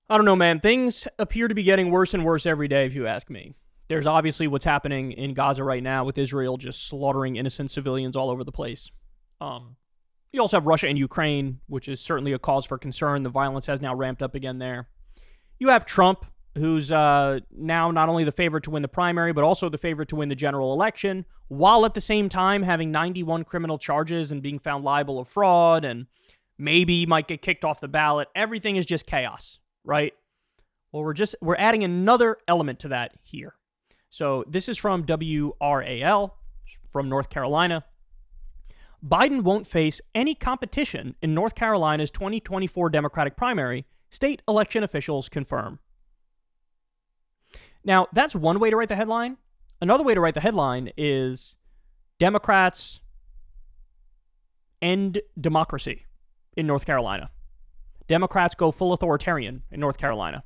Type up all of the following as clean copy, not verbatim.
I don't know, man. Things appear to be getting worse and worse every day, if you ask me. There's obviously what's happening in Gaza right now with Israel just slaughtering innocent civilians all over the place. You also have Russia and Ukraine, which is certainly a cause for concern. The violence has now ramped up again there. You have Trump, who's now not only the favorite to win the primary, but also the favorite to win the general election, while at the same time having 91 criminal charges and being found liable of fraud, and maybe might get kicked off the ballot. Everything is just chaos, right? Well, we're adding another element to that here. So this is from WRAL, from North Carolina. Biden won't face any competition in North Carolina's 2024 Democratic primary, state election officials confirm. Now, that's one way to write the headline. Another way to write the headline is Democrats end democracy in North Carolina. Democrats go full authoritarian in North Carolina.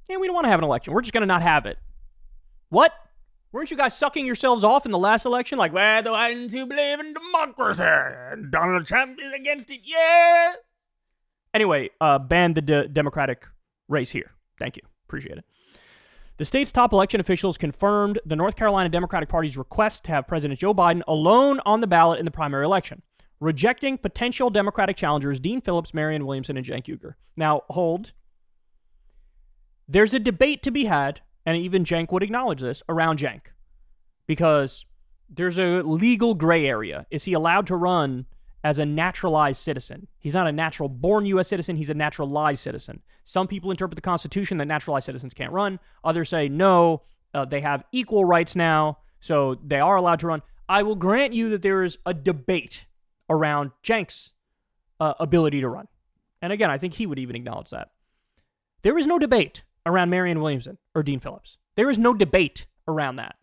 And we don't want to have an election. We're just going to not have it. What? Weren't you guys sucking yourselves off in the last election? Like, we're the ones who believe in democracy. Donald Trump is against it, yeah. Anyway, ban the Democratic race here. Thank you. Appreciate it. The state's top election officials confirmed the North Carolina Democratic Party's request to have President Joe Biden alone on the ballot in the primary election, rejecting potential Democratic challengers Dean Phillips, Marianne Williamson, and Cenk Uygur. Now, hold. There's a debate to be had, and even Cenk would acknowledge this, around Cenk. Because there's a legal gray area. Is he allowed to run as a naturalized citizen? He's not a natural-born U.S. citizen. He's a naturalized citizen. Some people interpret the Constitution that naturalized citizens can't run. Others say, no, they have equal rights now, so they are allowed to run. I will grant you that there is a debate around Cenk's ability to run. And again, I think he would even acknowledge that. There is no debate around Marianne Williamson or Dean Phillips. There is no debate around that.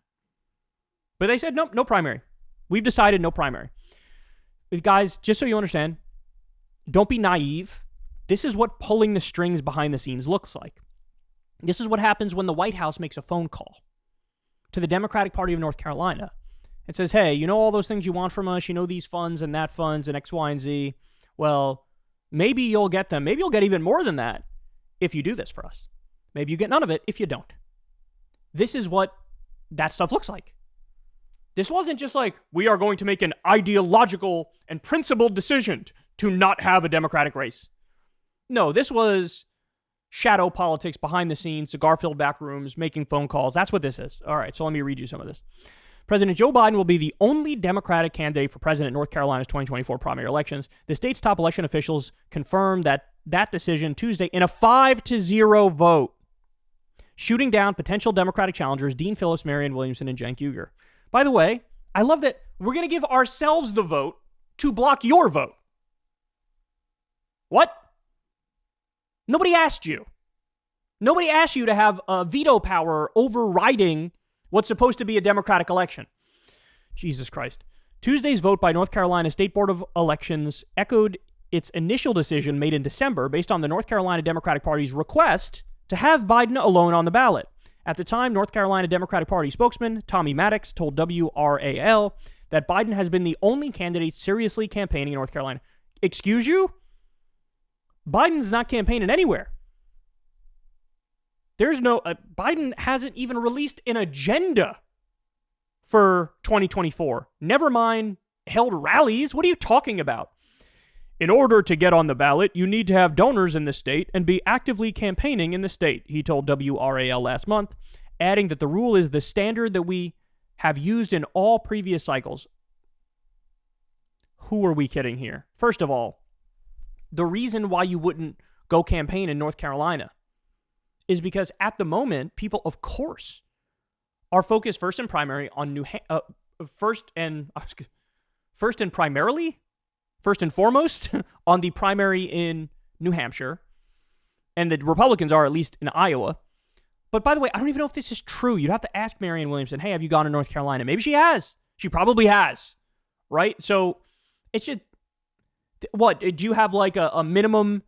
But they said, no primary. We've decided no primary. Guys, just so you understand, don't be naive. This is what pulling the strings behind the scenes looks like. This is what happens when the White House makes a phone call to the Democratic Party of North Carolina and says, hey, you know all those things you want from us? You know these funds and that funds and X, Y, and Z? Well, maybe you'll get them. Maybe you'll get even more than that if you do this for us. Maybe you get none of it if you don't. This is what that stuff looks like. This wasn't just like, we are going to make an ideological and principled decision to not have a Democratic race. No, this was shadow politics behind the scenes, cigar-filled back rooms, making phone calls. That's what this is. All right, so let me read you some of this. President Joe Biden will be the only Democratic candidate for president in North Carolina's 2024 primary elections. The state's top election officials confirmed that decision Tuesday in a 5-0 vote, shooting down potential Democratic challengers Dean Phillips, Marianne Williamson, and Cenk Uygur. By the way, I love that we're going to give ourselves the vote to block your vote. What? Nobody asked you. Nobody asked you to have a veto power overriding what's supposed to be a Democratic election. Jesus Christ. Tuesday's vote by North Carolina State Board of Elections echoed its initial decision made in December based on the North Carolina Democratic Party's request to have Biden alone on the ballot. At the time, North Carolina Democratic Party spokesman Tommy Maddox told WRAL that Biden has been the only candidate seriously campaigning in North Carolina. Excuse you? Biden's not campaigning anywhere. There's no... Biden hasn't even released an agenda for 2024. Never mind held rallies. What are you talking about? In order to get on the ballot, you need to have donors in the state and be actively campaigning in the state, he told WRAL last month, adding that the rule is the standard that we have used in all previous cycles. Who are we kidding here? First of all, the reason why you wouldn't go campaign in North Carolina is because at the moment, people, of course, are focused first and primary on first and foremost on the primary in New Hampshire, and the Republicans are at least in Iowa. But by the way, I don't even know if this is true. You'd have to ask Marianne Williamson, hey, have you gone to North Carolina? Maybe she has. She probably has, right? So it should, what, do you have like a minimum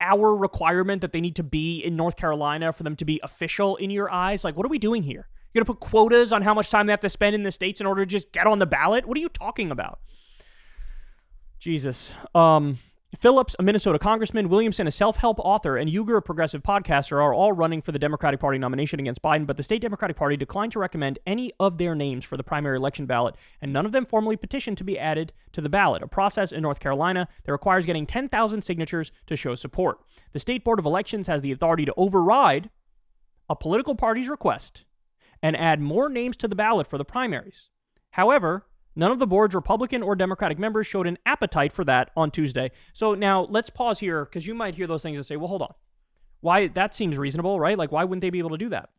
hour requirement that they need to be in North Carolina for them to be official in your eyes? Like, what are we doing here? You're going to put quotas on how much time they have to spend in the states in order to just get on the ballot? What are you talking about? Jesus. Phillips, a Minnesota congressman, Williamson, a self-help author, and Uyghur, a progressive podcaster, are all running for the Democratic Party nomination against Biden, but the state Democratic Party declined to recommend any of their names for the primary election ballot, and none of them formally petitioned to be added to the ballot, a process in North Carolina that requires getting 10,000 signatures to show support. The State Board of Elections has the authority to override a political party's request and add more names to the ballot for the primaries. However, none of the board's Republican or Democratic members showed an appetite for that on Tuesday. So now let's pause here, because you might hear those things and say, well, hold on. Why? That seems reasonable, right? Like, why wouldn't they be able to do that?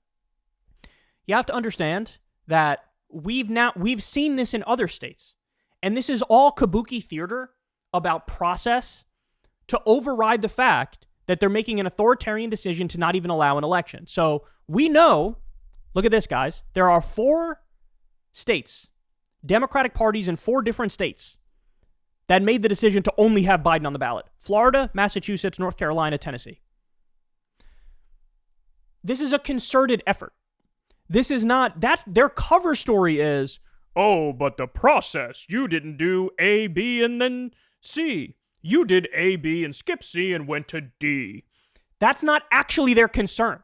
You have to understand that we've seen this in other states. And this is all kabuki theater about process to override the fact that they're making an authoritarian decision to not even allow an election. So we know, look at this, guys. There are 4 states, Democratic parties in 4 different states, that made the decision to only have Biden on the ballot. Florida, Massachusetts, North Carolina, Tennessee. This is a concerted effort. This is not, that's their cover story is, oh, but the process, you didn't do A, B, and then C. You did A, B, and skip C and went to D. That's not actually their concern.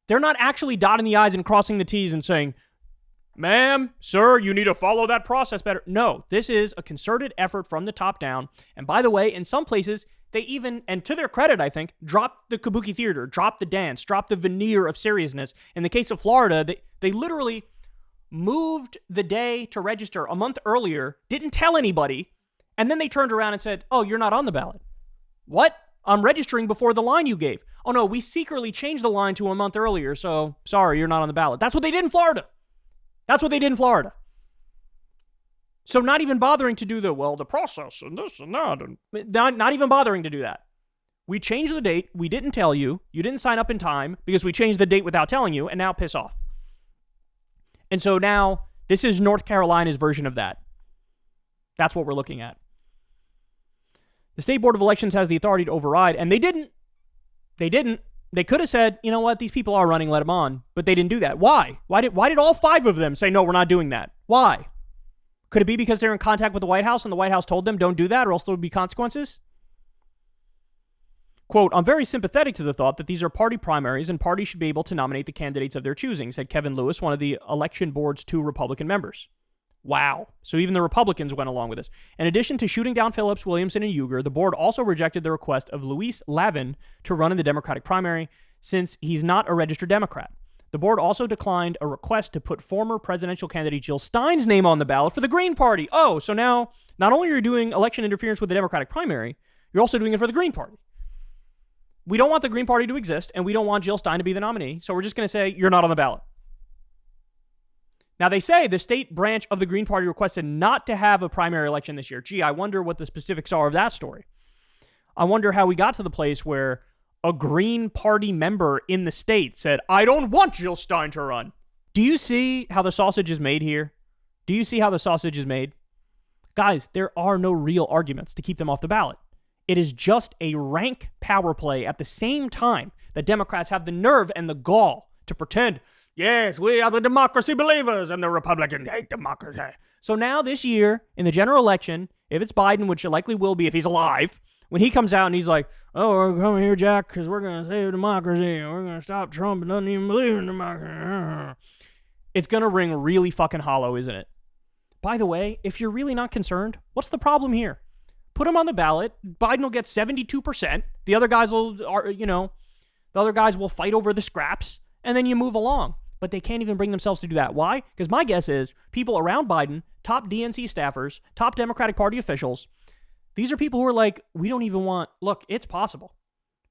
They're not actually dotting the I's and crossing the T's and saying, ma'am, sir, you need to follow that process better. No, this is a concerted effort from the top down. And by the way, in some places, they even, and to their credit, I think, dropped the kabuki theater, dropped the dance, dropped the veneer of seriousness. In the case of Florida, they literally moved the day to register a month earlier, didn't tell anybody, and then they turned around and said, oh, you're not on the ballot. What? I'm registering before the line you gave. Oh, no, we secretly changed the line to a month earlier, so sorry, you're not on the ballot. That's what they did in Florida. That's what they did in Florida. So not even bothering to do the process and this and that. And not even bothering to do that. We changed the date. We didn't tell you. You didn't sign up in time because we changed the date without telling you, and now piss off. And so now this is North Carolina's version of that. That's what we're looking at. The State Board of Elections has the authority to override, and they didn't. They didn't. They could have said, you know what, these people are running, let them on. But they didn't do that. Why? Why did all 5 of them say, no, we're not doing that? Why? Could it be because they're in contact with the White House and the White House told them, don't do that or else there would be consequences? Quote, I'm very sympathetic to the thought that these are party primaries and parties should be able to nominate the candidates of their choosing, said Kevin Lewis, one of the election board's 2 Republican members. Wow. So even the Republicans went along with this. In addition to shooting down Phillips, Williamson, and Uyghur, the board also rejected the request of Luis Lavin to run in the Democratic primary since he's not a registered Democrat. The board also declined a request to put former presidential candidate Jill Stein's name on the ballot for the Green Party. Oh, so now not only are you doing election interference with the Democratic primary, you're also doing it for the Green Party. We don't want the Green Party to exist, and we don't want Jill Stein to be the nominee, so we're just going to say you're not on the ballot. Now, they say the state branch of the Green Party requested not to have a primary election this year. Gee, I wonder what the specifics are of that story. I wonder how we got to the place where a Green Party member in the state said, I don't want Jill Stein to run. Do you see how the sausage is made here? Do you see how the sausage is made? Guys, there are no real arguments to keep them off the ballot. It is just a rank power play at the same time that Democrats have the nerve and the gall to pretend, yes, we are the democracy believers and the Republicans hate democracy. So now this year in the general election, if it's Biden, which it likely will be if he's alive, when he comes out and he's like, oh, we're coming here, Jack, because we're going to save democracy and we're going to stop Trump and doesn't even believe in democracy. It's going to ring really fucking hollow, isn't it? By the way, if you're really not concerned, what's the problem here? Put him on the ballot. Biden will get 72%. The other guys will, fight over the scraps, and then you move along. But they can't even bring themselves to do that. Why? Because my guess is people around Biden, top DNC staffers, top Democratic Party officials, these are people who are like, we don't even want, look, it's possible.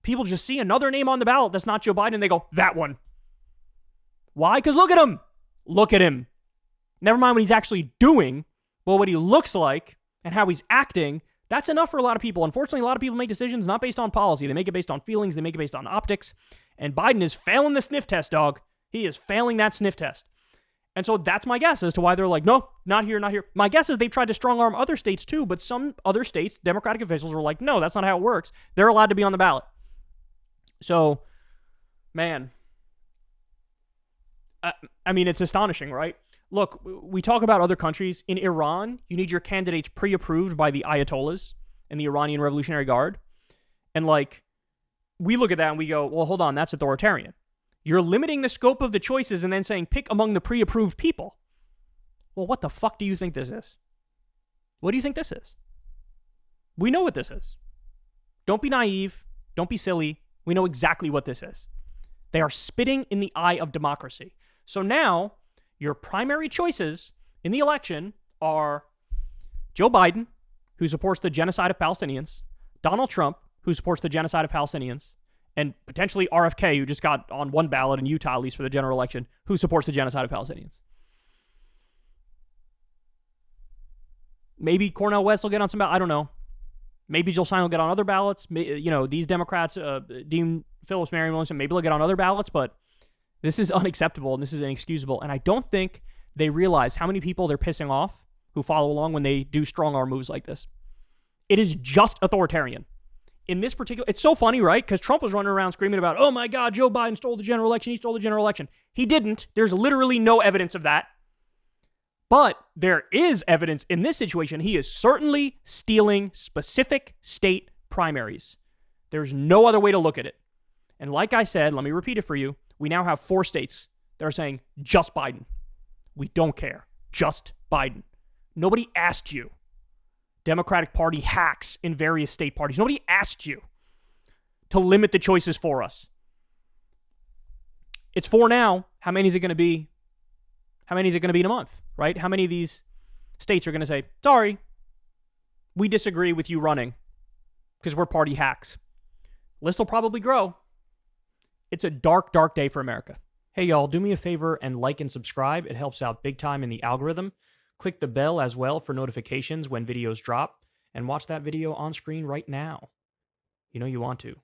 People just see another name on the ballot that's not Joe Biden, and they go, that one. Why? Because look at him. Look at him. Never mind what he's actually doing, but what he looks like and how he's acting. That's enough for a lot of people. Unfortunately, a lot of people make decisions not based on policy. They make it based on feelings. They make it based on optics. And Biden is failing the sniff test, dog. He is failing that sniff test. And so that's my guess as to why they're like, no, not here, not here. My guess is they've tried to strong-arm other states too, but some other states, Democratic officials were like, no, that's not how it works. They're allowed to be on the ballot. So, man, I mean, it's astonishing, right? Look, we talk about other countries. In Iran, you need your candidates pre-approved by the Ayatollahs. and the Iranian Revolutionary Guard. And like, we look at that and we go, well, hold on, that's authoritarian. You're limiting the scope of the choices and then saying, pick among the pre-approved people. Well, what the fuck do you think this is? What do you think this is? We know what this is. Don't be naive. Don't be silly. We know exactly what this is. They are spitting in the eye of democracy. So now, your primary choices in the election are Joe Biden, who supports the genocide of Palestinians, Donald Trump, who supports the genocide of Palestinians, and potentially RFK, who just got on one ballot in Utah, at least for the general election, who supports the genocide of Palestinians. Maybe Cornel West will get on some ballots. I don't know. Maybe Jill Stein will get on other ballots. You know, these Democrats, Dean Phillips, Marianne Williamson, maybe they'll get on other ballots, but this is unacceptable and this is inexcusable. And I don't think they realize how many people they're pissing off who follow along when they do strong arm moves like this. It is just authoritarian. In this particular, it's so funny, right? Because Trump was running around screaming about, oh my God, Joe Biden stole the general election. He stole the general election. He didn't. There's literally no evidence of that. But there is evidence in this situation. He is certainly stealing specific state primaries. There's no other way to look at it. And like I said, let me repeat it for you. We now have 4 states that are saying just Biden. We don't care. Just Biden. Nobody asked you. Democratic Party hacks in various state parties. Nobody asked you to limit the choices for us. It's 4 now. How many is it going to be? How many is it going to be in a month, right? How many of these states are going to say, sorry, we disagree with you running because we're party hacks? List will probably grow. It's a dark, dark day for America. Hey, y'all, do me a favor and like and subscribe. It helps out big time in the algorithm. Click the bell as well for notifications when videos drop, and watch that video on screen right now. You know you want to.